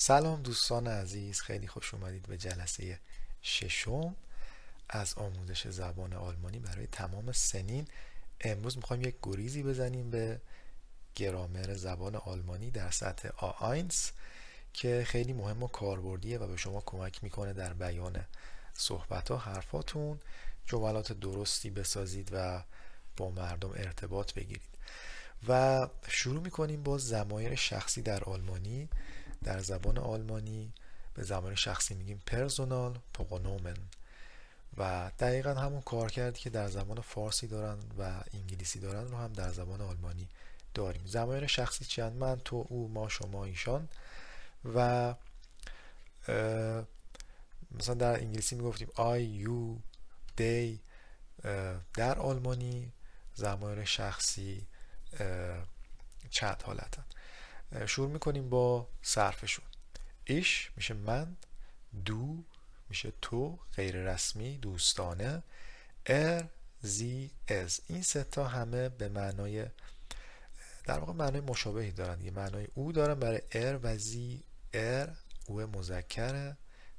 سلام دوستان عزیز، خیلی خوش اومدید به جلسه ششم از آموزش زبان آلمانی برای تمام سنین. امروز میخوایم یک گریزی بزنیم به گرامر زبان آلمانی در سطح A1 که خیلی مهم و کاربردیه و به شما کمک میکنه در بیان صحبت ها، حرفاتون، جملات درستی بسازید و با مردم ارتباط بگیرید. و شروع میکنیم با ضمایر شخصی در آلمانی. در زبان آلمانی به ضمایر شخصی میگیم پرسونال پرونومن و دقیقا همون کار کردی که در زبان فارسی دارن و انگلیسی دارن رو هم در زبان آلمانی داریم. ضمایر شخصی چند؟ من، تو، او، ما، شما، ایشان. و مثلا در انگلیسی میگفتیم I, you, they. در آلمانی ضمایر شخصی چند حالتن. شروع میکنیم با صرفشون. ایش میشه من، دو میشه تو غیر رسمی دوستانه، زی از. این سه تا همه به معنای در واقع معنای مشابهی دارن. یه معنای او دارن برای و زی. او مذکره،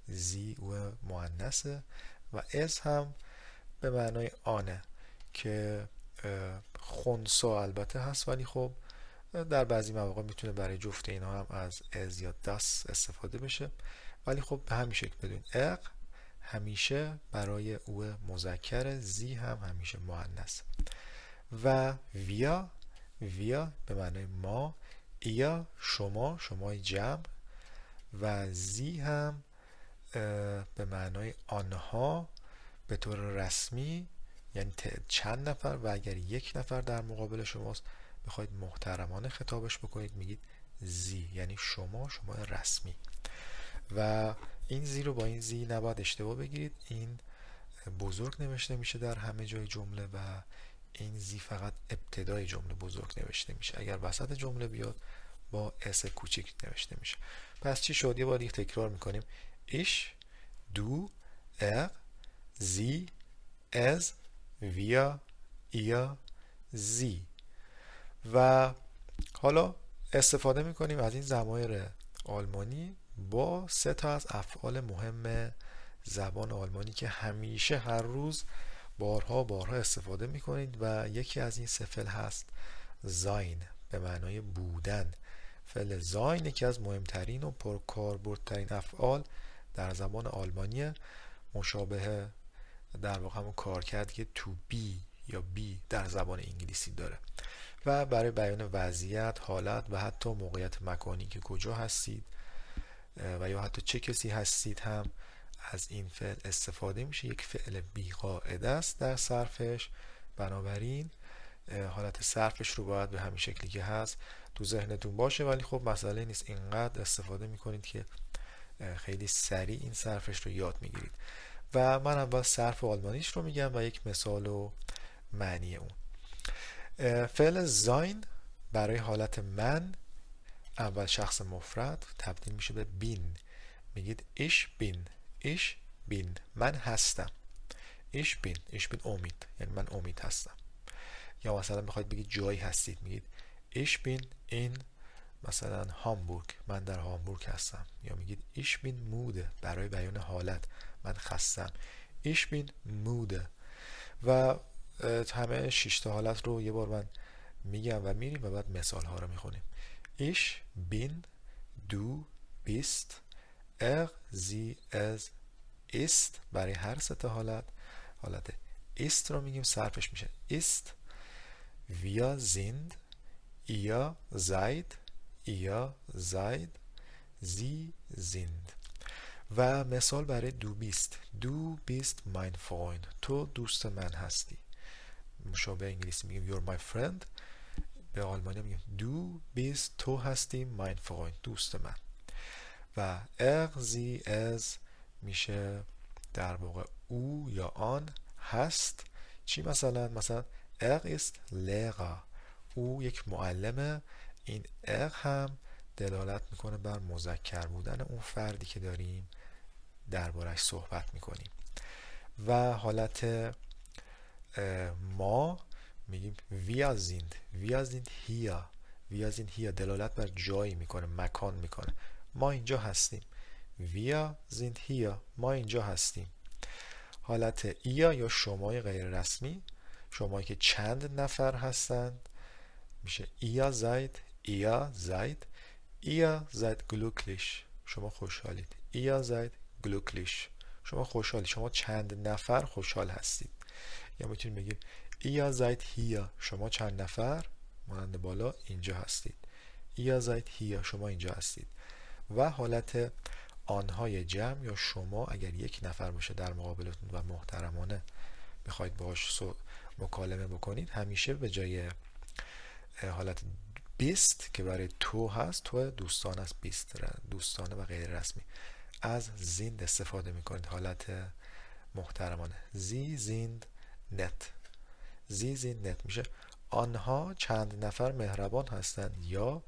زی او مؤنثه و از هم به معنای آنه که خنثی البته هست، ولی خب در بعضی مواقع میتونه برای جفت اینا هم از از یا داس استفاده بشه، ولی خب به همین شکل بدون. همیشه برای او مذکر، زی هم همیشه مؤنث. و ویا به معنای ما، ایا شمای جمع و زی هم به معنای آنها به طور رسمی، یعنی چند نفر و اگر یک نفر در مقابل شماست بخواید محترمانه خطابش بکنید میگید زی، یعنی شمای رسمی. و این زی رو با این زی نباید اشتباه بگیرید. این بزرگ نوشته میشه در همه جای جمله و این زی فقط ابتدای جمله بزرگ نوشته میشه. اگر وسط جمله بیاد با اس کوچیک نوشته میشه. پس چی شد؟ یه بار دیگه تکرار میکنیم. ایش، دو، زی، از، ویا، ایا، زی. و حالا استفاده میکنیم از این ضمایر آلمانی با سه تا از افعال مهم زبان آلمانی که همیشه هر روز بارها استفاده میکنید و یکی از این سه فعل هست زاین به معنای بودن. فعل زاین یکی از مهمترین و پرکاربردترین افعال در زبان آلمانی، مشابه در واقع همون کار کرد که to be یا be در زبان انگلیسی داره و برای بیان وضعیت، حالت و حتی موقعیت مکانی که کجا هستید و یا حتی چه کسی هستید هم از این فعل استفاده میشه. یک فعل بی قاعده است در صرفش، بنابراین حالت صرفش رو باید به همین شکلی که هست تو ذهنتون باشه، ولی خب مسئله نیست، اینقدر استفاده میکنید که خیلی سریع این صرفش رو یاد میگیرید. و من اول صرف آلمانیش رو میگم و یک مثال و معنی اون. فعل زاین برای حالت من اول شخص مفرد تبدیل میشه به بین. میگید ایش بین من هستم. ایش بین امید، یعنی من امید هستم. یا مثلا میخواید بگید جایی هستید میگید ایش بین این مثلا هامبورگ، من در هامبورگ هستم. یا میگید ایش بین موده برای بیان حالت، من خستم. ایش بین موده. و همه 6 تا حالت رو یه بار من میگم و میریم و بعد مثال ها رو میخونیم. ایش بین، دو بیست، sie es ist برای هر سه تا حالت ist رو میگیم صرفش میشه ist. wir sind، ihr seid sie sind. و مثال برای du bist mein Freund، تو دوست من هستی. مشابه انگلیسی میگیم you're my friend، به آلمانی میگیم du bist، تو هستی mein Freund، دوست من. و sie es میشه در واقع او یا آن هست. چی مثلا ist Lehrer، او یک معلمه. این هم دلالت میکنه بر مذکر بودن اون فردی که داریم دربارش صحبت میکنیم. و حالت ما میگیم wir sind hier دلالت بر جایی میکنه، مکان میکنه. ما اینجا هستیم. wir sind hier ما اینجا هستیم. حالت ihr یا شمای غیر رسمی، شمایی که چند نفر هستند، میشه ihr seid glücklich شما خوشحالید. ihr seid glücklich شما خوشحالید، شما چند نفر خوشحال هستید. یا میتونید بگید ihr seid hier شما چند نفر مانند بالا اینجا هستید. ihr seid hier شما اینجا هستید. و حالت آنهای جمع یا شما اگر یک نفر باشه در مقابلتون و محترمانه بخواید باهاش مکالمه بکنید، همیشه به جای حالت بیست که برای تو هست، تو دوستان است، بیست دوستانه و غیر رسمی، از زیند استفاده میکنید حالت محترمانه. زی زیند نت میشه آنها چند نفر مهربان هستند، یا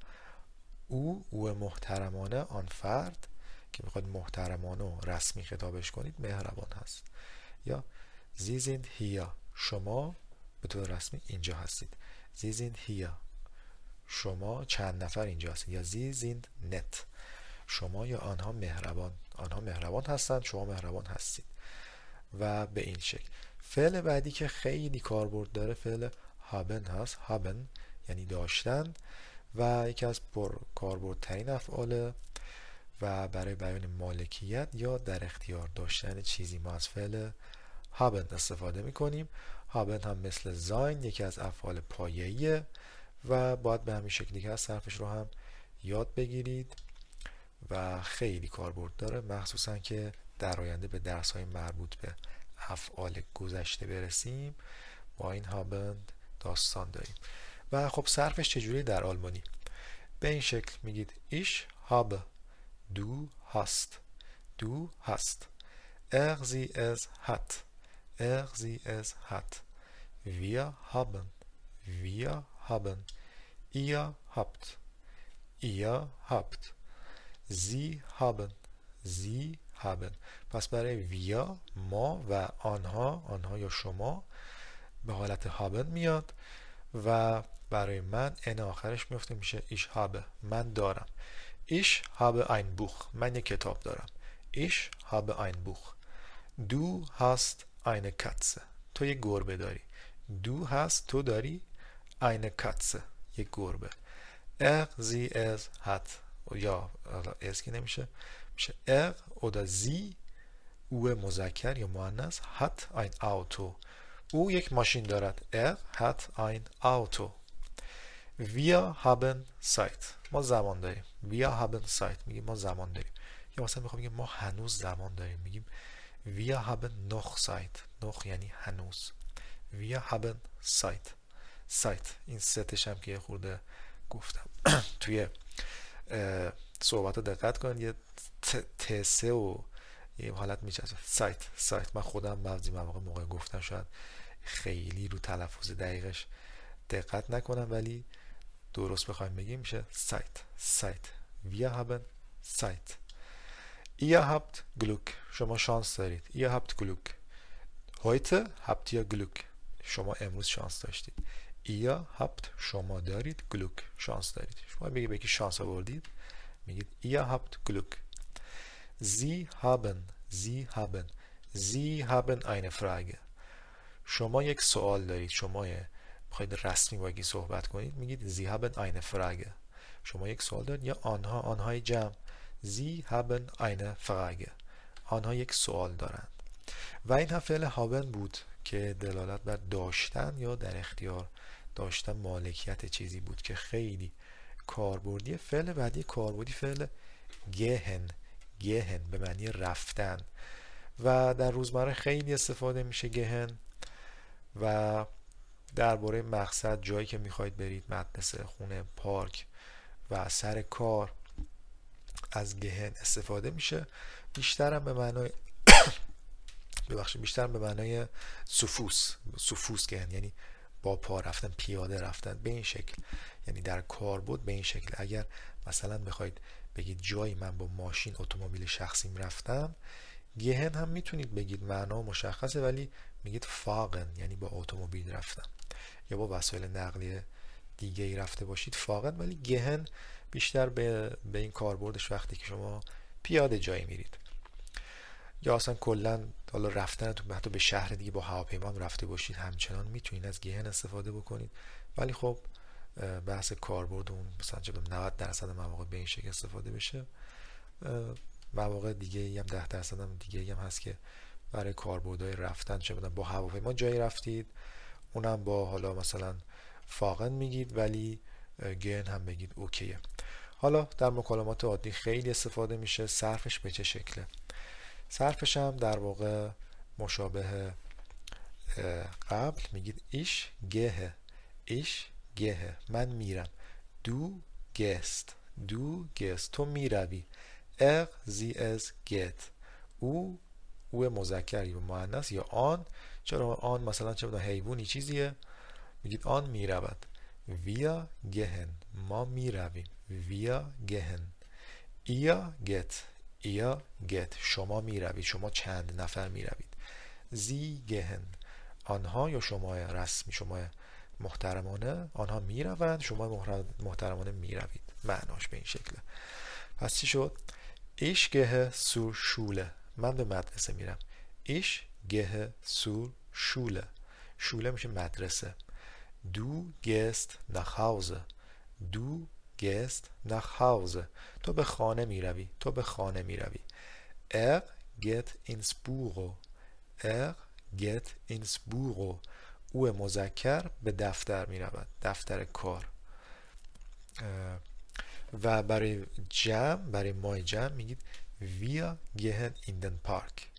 او محترمانه، آن فرد که میخواد محترمانه و رسمی خطابش کنید مهربان هست. یا Sie sind hier شما به طور رسمی اینجا هستید. Sie sind hier شما چند نفر اینجا هستید. یا Sie sind nett شما یا آنها مهربان هستند، شما مهربان هستید. و به این شکل. فعل بعدی که خیلی کاربرد داره فعل haben هست. haben یعنی داشتن و یکی از کاربردترین افعاله و برای بیان مالکیت یا در اختیار داشتن چیزی ما از فعل haben استفاده میکنیم. haben هم مثل sein یکی از افعال پایه‌ایه و باید به همین شکلی که از صرفش رو هم یاد بگیرید و خیلی کاربرد داره، مخصوصا که در آینده به درس‌های مربوط به افعال گذشته برسیم با این haben داستان داریم. و خب صرفش چجوری در آلمانی؟ به این شکل میگید ich habe du hast sie es hat wir haben ihr habt sie haben پس برای wir ما و آنها یا شما به حالت haben میاد و برای من ان آخرش میفته میشه ich habe من دارم. ich habe ein Buch من یک کتاب دارم. ich habe ein Buch du hast eine Katze تو یک گربه داری. du hast تو داری eine Katze یک گربه. sie es hat یا es که نمیشه، میشه oder sie او مذکر یا مؤنث hat ein Auto او یک ماشین دارد. hat ein Auto. wir haben Zeit ما زمان داریم. wir haben Zeit میگیم ما زمان داریم. یا مثلا میخوام بگیم ما هنوز زمان داریم، میگیم wir haben noch Zeit. noch یعنی هنوز. wir haben Zeit. این ستش هم که یه خورده گفتم توی صحبت رو دقت کنید، یه تسه و یه حالت میچسبه. سایت من خودم بعضی مواقع موقع گفتن شاید خیلی رو تلفظ دقیقش دقت نکنم، ولی درست بخوایم بگیم میشه سایت. wir haben Zeit. ihr habt Glück شما شانس دارید. ihr habt Glück heute habt ihr Glück شما امروز شانس داشتید. ihr habt شما دارید Glück شانس دارید. شما بگید به کی شانس آوردید میگید ihr habt Glück. sie haben eine Frage شما یک سوال دارید. شما بخواید رسمی با یکی صحبت کنید میگید sie haben eine Frage شما یک سوال دارید. یا آنهای جمع sie haben eine Frage آنها یک سوال دارند. و این هم فعل haben بود که دلالت بر داشتن یا در اختیار داشتن مالکیت چیزی بود که خیلی کاربردی. فعل بعدی کاربردی فعل gehen به معنی رفتن و در روزمره خیلی استفاده میشه gehen و درباره مقصد، جایی که میخواید برید، مدرسه، خونه، پارک و سر کار از گهن استفاده میشه. بیشتر به معنای سفوس گهن یعنی با پا رفتن، پیاده رفتن به این شکل، یعنی در کاربرد به این شکل. اگر مثلا بخواید بگید جایی من با ماشین اتومبیل شخصیم رفتم، گهن هم میتونید بگید، معنا مشخصه، ولی میگید فاقن یعنی با اتومبیل رفتم، یا با وسایل نقلیه دیگه ای رفته باشید فاقن، ولی گهن بیشتر به این کاربردش وقتی که شما پیاده جایی میرید یا اصلا کلا حالا رفتنتون حتی به شهر دیگه با هواپیما هم رفته باشید، همچنان میتونید از گهن استفاده بکنید. ولی خب بحث کاربرد اون مثلا 90% مواقع به این شکل استفاده بشه. مواقع دیگه هم 10% هم دیگه هم هست که برای کاربردهای رفتن چه بدن با هواپیما جایی رفتید، اونم با حالا مثلا فاقن میگید ولی گهن هم بگید اوکیه. حالا در مکالمات عادی خیلی استفاده میشه. صرفش به چه شکله؟ صرفش هم در واقع مشابه قبل میگید ایش گه، ایش گه، من میرم. دو گست، دو گست، تو میروی. زی از گت، او مذکر یا مؤنث یا آن. چرا آن مثلا چه بدون حیوانی چیزیه، میگید آن میرود. ویا گهن، ما میرویم. ویا گهن. ایا گت، ایا گت، شما میروید، شما چند نفر میروید. زی گهن، آنها یا شما رسمی، شما محترمانه، آنها میروند، شما محترمانه میروید. معناش به این شکله. پس چی شد؟ ایش گه سور شوله، من به مدرسه میرم. ایش گه سور شوله، شوله میشه مدرسه. دو گست نخاوزه، دو گست نخاوزه، تو به خانه میروی، تو به خانه میروی. گت اینس بورو، گت اینس بورو، او مذکر به دفتر میرود، دفتر کار. و برای جمع، برای مای جمع میگید ویا گهن این دن پارک،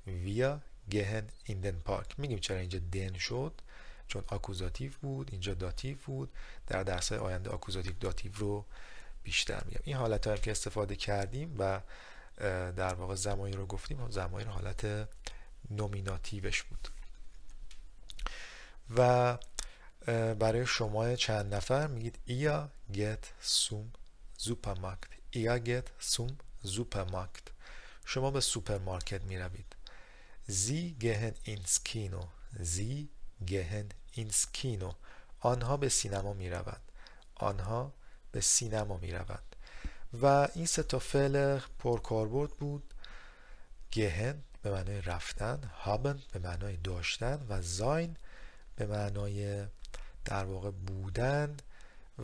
ویا گهن این دن پارک. میگیم چرا اینجا دن شد؟ چون آکوزاتیو بود، اینجا داتیو بود. در درس‌های آینده آکوزاتیو داتیو رو بیشتر میگم. این حالت هایی که استفاده کردیم و در واقع زمانی رو گفتیم، زمانی حالت نومیناتیوش بود. و برای شما چند نفر میگید ایا گت سوم سوپرمارکت، ایا گت سوم سوپرمارکت، شما به سوپرمارکت میروید. زی گهن اینس کینو، زی گهن اینس کینو، آنها به سینما میروند، آنها به سینما میروند. و این سه تا فعل پرکاربرد بود. گهن به معنای رفتن، هابن به معنای داشتن و زاین به معنای در واقع بودن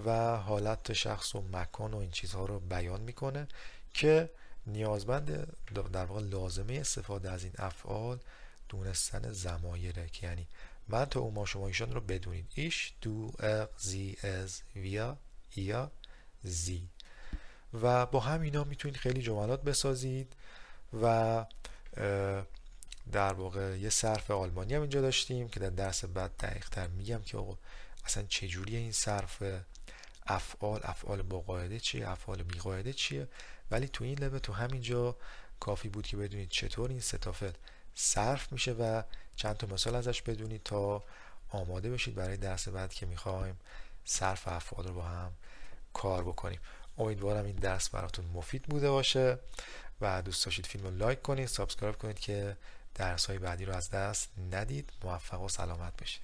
و حالت شخص و مکان و این چیزها رو بیان میکنه که نیازمند در واقع لازمه استفاده از این افعال دونستن ضمایره، که یعنی من، تو، او، ما، شما، ایشان رو بدونید. ایش، دو، زی، از، ویا، ایا، زی. و با همینا میتونید خیلی جملات بسازید. و در واقع یه صرف آلمانی هم اینجا داشتیم که در درس بعد دقیق تر میگم که آقا اصلا چجوریه این صرف افعال با قاعده چیه، افعال بی قاعده چیه. ولی تو این لبه، تو همینجا کافی بود که بدونید چطور این سه تا فعل صرف میشه و چند تا مثال ازش بدونید تا آماده بشید برای درس بعد که میخوایم صرف افعال رو با هم کار بکنیم. امیدوارم این درس براتون مفید بوده باشه و دوست داشتید فیلم رو لایک کنید، سابسکرایب کنید که درس های بعدی رو از دست ندید. موفق و سلامت باشید.